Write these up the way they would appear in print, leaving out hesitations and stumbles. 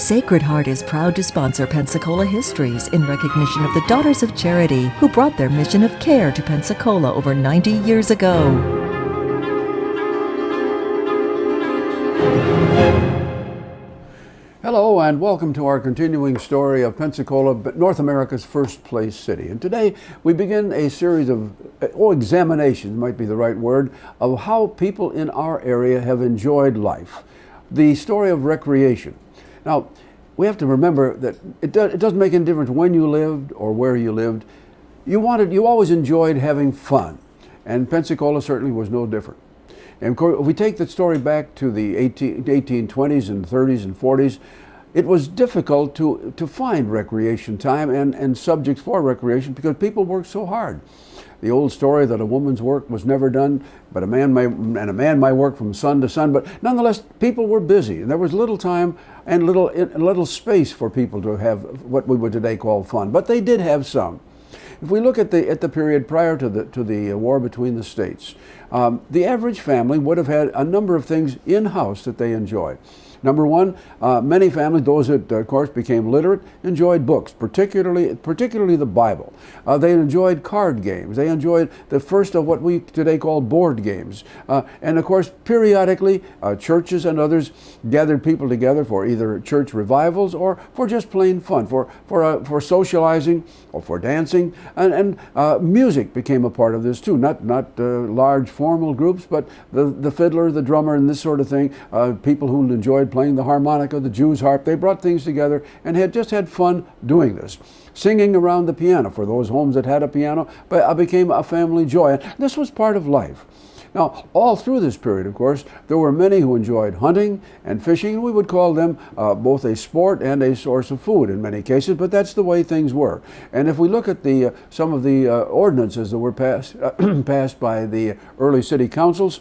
Sacred Heart is proud to sponsor Pensacola Histories in recognition of the Daughters of Charity who brought their mission of care to Pensacola over 90 years ago. Hello and welcome to our continuing story of Pensacola, North America's first place city. And today we begin a series of examinations, might be the right word, of how people in our area have enjoyed life. The story of recreation. Now, we have to remember that it doesn't make any difference when you lived or where you lived. You always enjoyed having fun, and Pensacola certainly was no different. And of course, if we take the story back to the 1820s and 30s and 40s, it was difficult to find recreation time and subjects for recreation because people worked so hard. The old story that a woman's work was never done, but a man might work from sun to sun. But nonetheless, people were busy, and there was little time and little space for people to have what we would today call fun. But they did have some. If we look at the period prior to the war between the states, the average family would have had a number of things in-house that they enjoyed. Number one, many families, those that of course became literate, enjoyed books, particularly the Bible. They enjoyed card games. They enjoyed the first of what we today call board games. And of course, periodically, churches and others gathered people together for either church revivals or for just plain fun, for socializing or for dancing. And music became a part of this too. Not large formal groups, but the fiddler, the drummer, and this sort of thing. People who enjoyed playing the harmonica, the Jew's harp. They brought things together and had fun doing this. Singing around the piano, for those homes that had a piano, became a family joy. And this was part of life. Now, all through this period, of course, there were many who enjoyed hunting and fishing, and we would call them both a sport and a source of food in many cases, but that's the way things were. And if we look at some of the ordinances that were passed by the early city councils,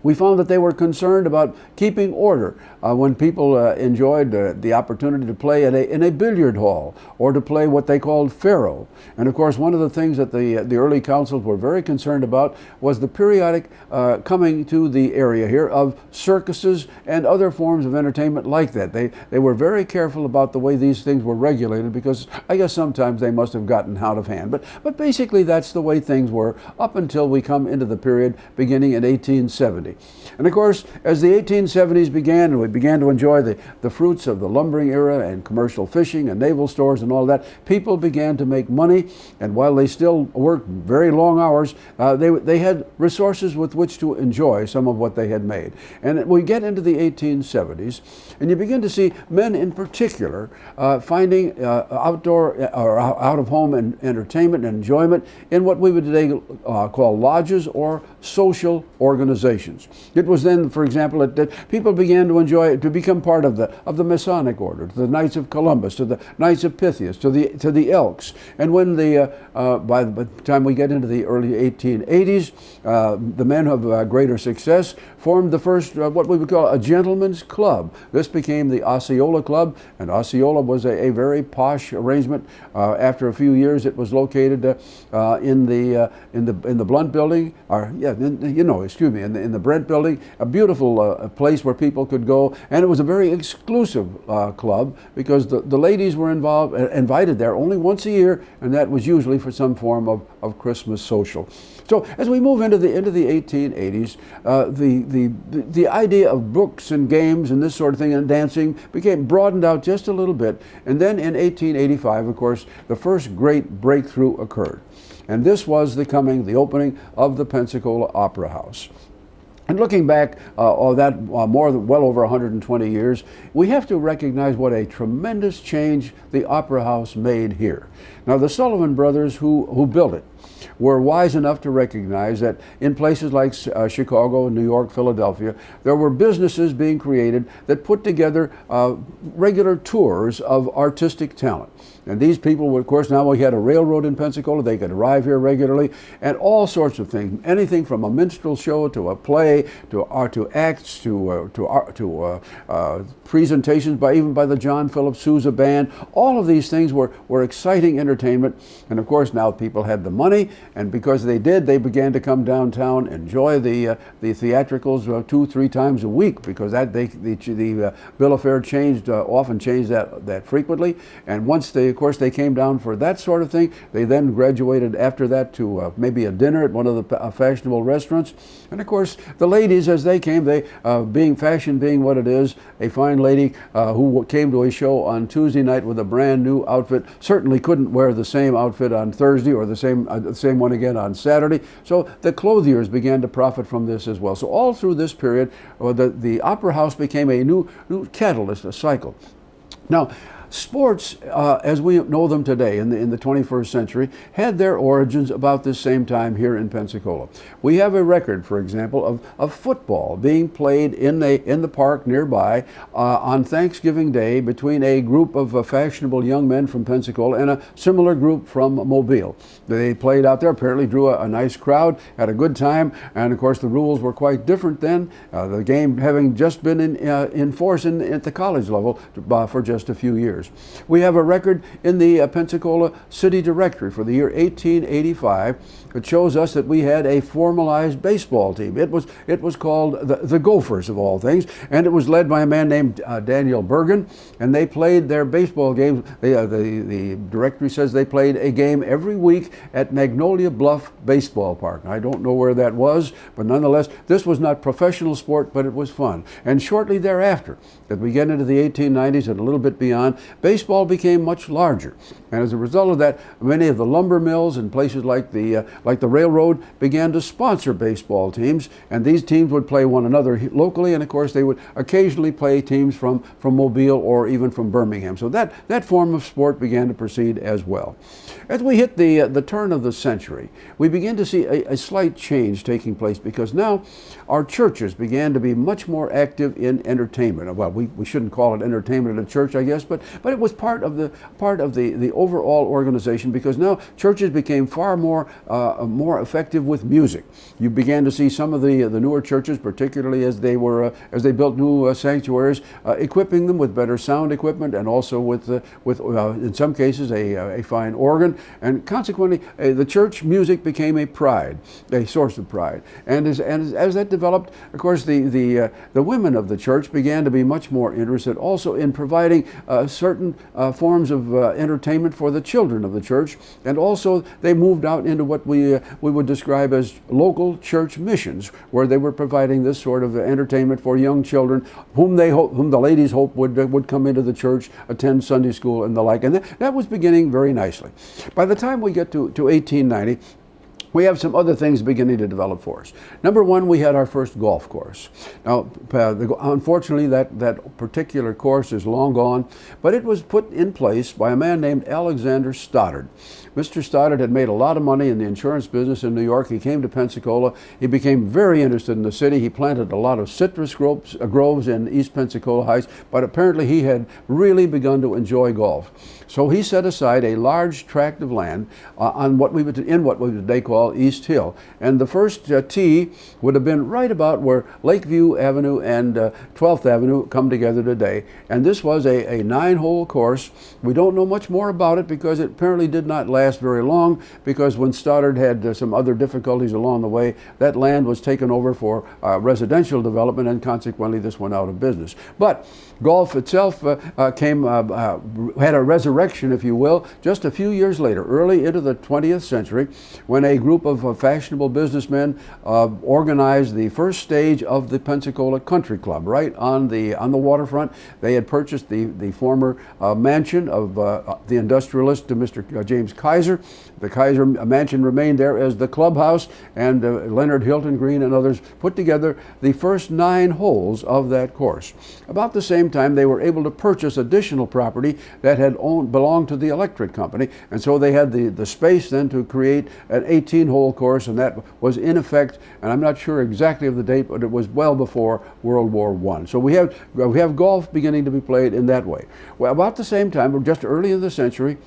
we found that they were concerned about keeping order when people enjoyed the opportunity to play in a billiard hall or to play what they called faro. And of course, one of the things that the early councils were very concerned about was the periodic coming to the area here of circuses and other forms of entertainment like that. They were very careful about the way these things were regulated because I guess sometimes they must have gotten out of hand. But basically that's the way things were up until we come into the period beginning in 1870. And of course, as the 1870s began and we began to enjoy the fruits of the lumbering era and commercial fishing and naval stores and all that, people began to make money, and while they still worked very long hours, they had resources with which to enjoy some of what they had made. And we get into the 1870s, and you begin to see men in particular finding outdoor or out-of-home entertainment and enjoyment in what we would today call lodges or social organizations. It was then, for example, that people began to enjoy it, to become part of the Masonic order, to the Knights of Columbus, to the Knights of Pythias, to the Elks. And when by the time we get into the early 1880s, the men of greater success formed the first what we would call a gentleman's club. This became the Osceola Club, and Osceola was a very posh arrangement. After a few years, it was located in the Blunt Building, in the Brent Building, a beautiful place where people could go, and it was a very exclusive club because the ladies were invited there only once a year, and that was usually for some form of Christmas social. So as we move into the 1880s, the idea of books and games and this sort of thing and dancing became broadened out just a little bit, and then in 1885, of course, the first great breakthrough occurred, and this was the opening of the Pensacola Opera House. And looking back well over 120 years, we have to recognize what a tremendous change the Opera House made here. Now, the Sullivan brothers who built it were wise enough to recognize that in places like Chicago, New York, Philadelphia, there were businesses being created that put together regular tours of artistic talent. And these people were, of course, now we had a railroad in Pensacola, they could arrive here regularly, and all sorts of things, anything from a minstrel show to a play, to acts, to presentations even by the John Philip Sousa Band. All of these things were exciting entertainment, and of course now people had the money money, and because they did, they began to come downtown, enjoy the theatricals 2-3 times a week, because the bill of fare often changed that frequently. And once of course they came down for that sort of thing, they then graduated after that to maybe a dinner at one of the fashionable restaurants. And of course the ladies, as they came, fashion being what it is, a fine lady who came to a show on Tuesday night with a brand new outfit certainly couldn't wear the same outfit on Thursday, or the same one again on Saturday. So the clothiers began to profit from this as well. So all through this period, the Opera House became a new catalyst, a cycle. Now, sports, as we know them today in the 21st century, had their origins about this same time here in Pensacola. We have a record, for example, of football being played in the park nearby on Thanksgiving Day between a group of fashionable young men from Pensacola and a similar group from Mobile. They played out there, apparently drew a nice crowd, had a good time, and of course the rules were quite different then, the game having just been in force at the college level for just a few years. We have a record in the Pensacola City Directory for the year 1885 that shows us that we had a formalized baseball team. It was called the Gophers, of all things, and it was led by a man named Daniel Bergen, and they played their baseball games. The directory says they played a game every week at Magnolia Bluff Baseball Park. I don't know where that was, but nonetheless, this was not professional sport, but it was fun. And shortly thereafter, as we get into the 1890s and a little bit beyond, baseball became much larger. And as a result of that, many of the lumber mills and places like the railroad began to sponsor baseball teams, and these teams would play one another locally, and of course they would occasionally play teams from Mobile or even from Birmingham. So that form of sport began to proceed as well. As we hit the turn of the century, we begin to see a slight change taking place, because now our churches began to be much more active in entertainment. Well, we shouldn't call it entertainment at a church, I guess, but it was part of the overall organization, because now churches became far more effective with music. You began to see some of the newer churches, particularly as they built new sanctuaries, equipping them with better sound equipment, and also with in some cases a fine organ, and consequently the church music became a source of pride. And as that developed, of course the women of the church began to be much more interested also in providing certain forms of entertainment for the children of the church, and also they moved out into what we would describe as local church missions, where they were providing this sort of entertainment for young children whom the ladies hoped would come into the church, attend Sunday school and the like. And that was beginning very nicely. By the time we get to 1890, we have some other things beginning to develop for us. Number one, we had our first golf course. Now, unfortunately, that particular course is long gone, but it was put in place by a man named Alexander Stoddard. Mr. Stoddard had made a lot of money in the insurance business in New York. He came to Pensacola. He became very interested in the city. He planted a lot of citrus groves in East Pensacola Heights, but apparently he had really begun to enjoy golf. So he set aside a large tract of land in what we would today call East Hill. And the first tee would have been right about where Lakeview Avenue and 12th Avenue come together today. And this was a 9-hole course. We don't know much more about it because it apparently did not last very long, because when Stoddard had some other difficulties along the way, that land was taken over for residential development, and consequently this went out of business. But golf itself had a resurrection, if you will, just a few years later, early into the 20th century, when a group of fashionable businessmen organized the first stage of the Pensacola Country Club right on the waterfront. They had purchased the former mansion of the industrialist Mr. James Kaiser. The Kaiser mansion remained there as the clubhouse, and Leonard Hilton Green and others put together the first 9 holes of that course. About the same time, they were able to purchase additional property that had belonged to the electric company, and so they had the space then to create an 18-hole course, and that was in effect, and I'm not sure exactly of the date, but it was well before World War I. So we have golf beginning to be played in that way. Well, about the same time, or just early in the century,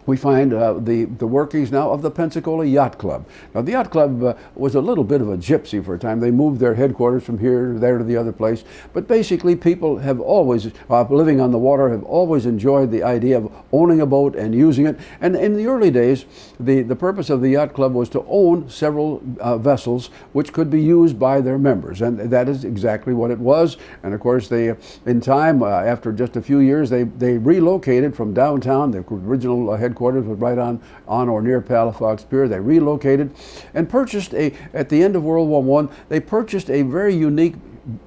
we find the workings now of the Pensacola Yacht Club. Now, the Yacht Club was a little bit of a gypsy for a time. They moved their headquarters from here to there to the other place. But basically, people have always, living on the water, have always enjoyed the idea of owning a boat and using it. And in the early days, the purpose of the Yacht Club was to own several vessels which could be used by their members. And that is exactly what it was. And of course, they, in time, after just a few years, they relocated from downtown. The original headquarters was right on or near Palafox Pier. They relocated and purchased at the end of World War I, they purchased a very unique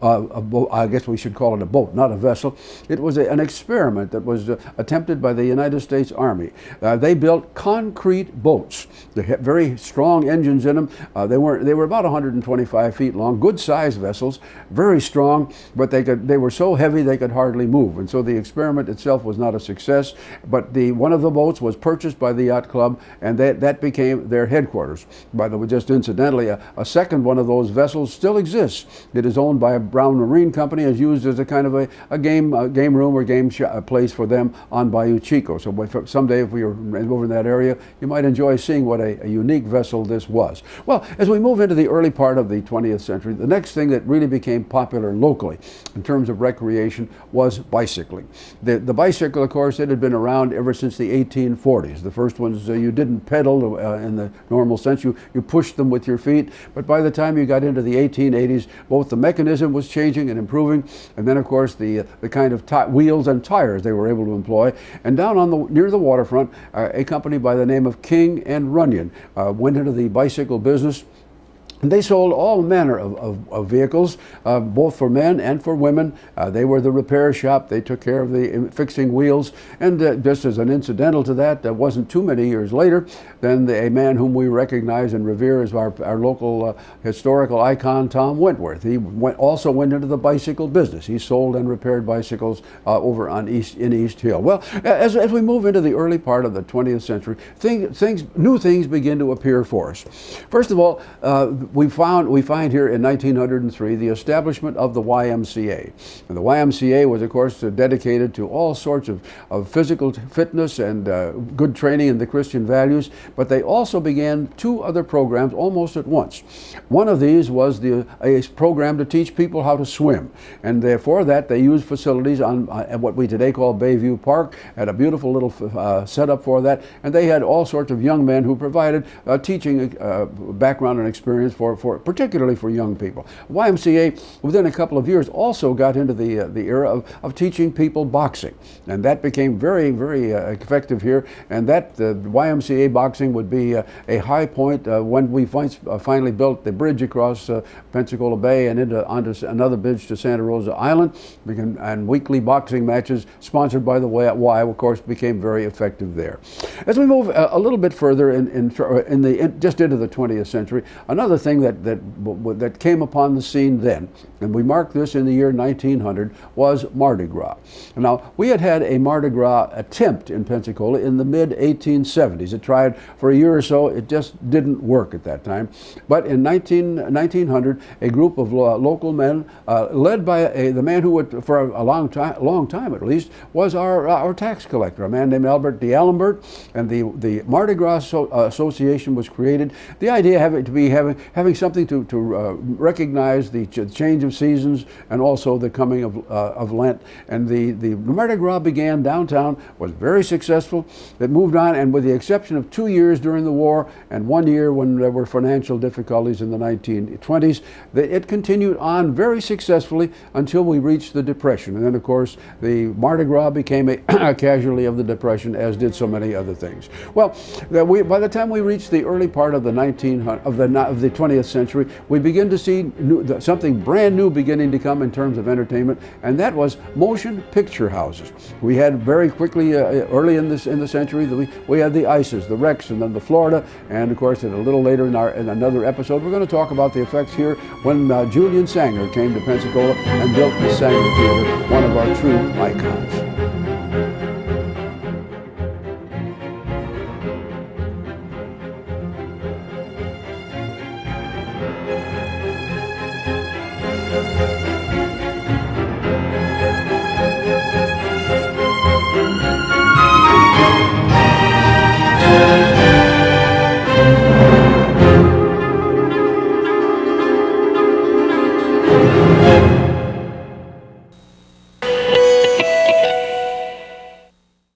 a boat. I guess we should call it a boat, not a vessel. It was an experiment that was attempted by the United States Army. They built concrete boats. They had very strong engines in them. They were about 125 feet long, good sized vessels, very strong, but they were so heavy they could hardly move. And so the experiment itself was not a success. But one of the boats was purchased by the Yacht Club, and that became their headquarters. By the way, just incidentally, a second one of those vessels still exists. It is owned by a Brown Marine Company, is used as a kind of a game room or place for them on Bayou Chico. So someday, if we were over in that area, you might enjoy seeing what a unique vessel this was. Well, as we move into the early part of the 20th century, the next thing that really became popular locally in terms of recreation was bicycling. The bicycle, of course, it had been around ever since the 1840s. The first ones, you didn't pedal in the normal sense. You pushed them with your feet. But by the time you got into the 1880s, both the mechanism was changing and improving, and then of course the kind of wheels and tires they were able to employ. And down on near the waterfront, a company by the name of King and Runyon went into the bicycle business. And they sold all manner of vehicles, both for men and for women. They were the repair shop. They took care of the fixing wheels. And just as an incidental to that, wasn't too many years later, then a man whom we recognize and revere as our local historical icon, Tom Wentworth. He also went into the bicycle business. He sold and repaired bicycles over in East Hill. Well, as we move into the early part of the 20th century, new things begin to appear for us. First of all, we find here in 1903 the establishment of the YMCA. And the YMCA was, of course, dedicated to all sorts of physical fitness and good training in the Christian values, but they also began two other programs almost at once. One of these was a program to teach people how to swim, and for that they used facilities on what we today call Bayview Park, had a beautiful little setup for that, and they had all sorts of young men who provided teaching background and experience particularly for young people. YMCA, within a couple of years, also got into the era of teaching people boxing, and that became very, very effective here. And that YMCA boxing would be a high point when we finally built the bridge across Pensacola Bay and onto another bridge to Santa Rosa Island, and weekly boxing matches sponsored by the Y, of course, became very effective there. As we move a little bit further just into the 20th century, another thing that came upon the scene then, and we marked this in the year 1900, was Mardi Gras. Now, we had a Mardi Gras attempt in Pensacola in the mid-1870s. It tried for a year or so. It just didn't work at that time. But in 1900, a group of local men, led by the man who would, for a long time at least, was our tax collector, a man named Albert D'Alembert, and the Mardi Gras Association was created. The idea having something to recognize the change of seasons and also the coming of Lent. And the Mardi Gras began downtown, was very successful. It moved on, and with the exception of 2 years during the war and 1 year when there were financial difficulties in the 1920s, it continued on very successfully until we reached the Depression. And then, of course, the Mardi Gras became a casualty of the Depression, as did so many other things. Well, by the time we reached the early part of the 20th century, we begin to see something brand new beginning to come in terms of entertainment, and that was motion picture houses. We had very quickly, early in the century, we had the Ices, the Rex, and then the Florida, and of course, a little later in another episode, we're going to talk about the effects here when Julian Sanger came to Pensacola and built the Sanger Theater, one of our true icons.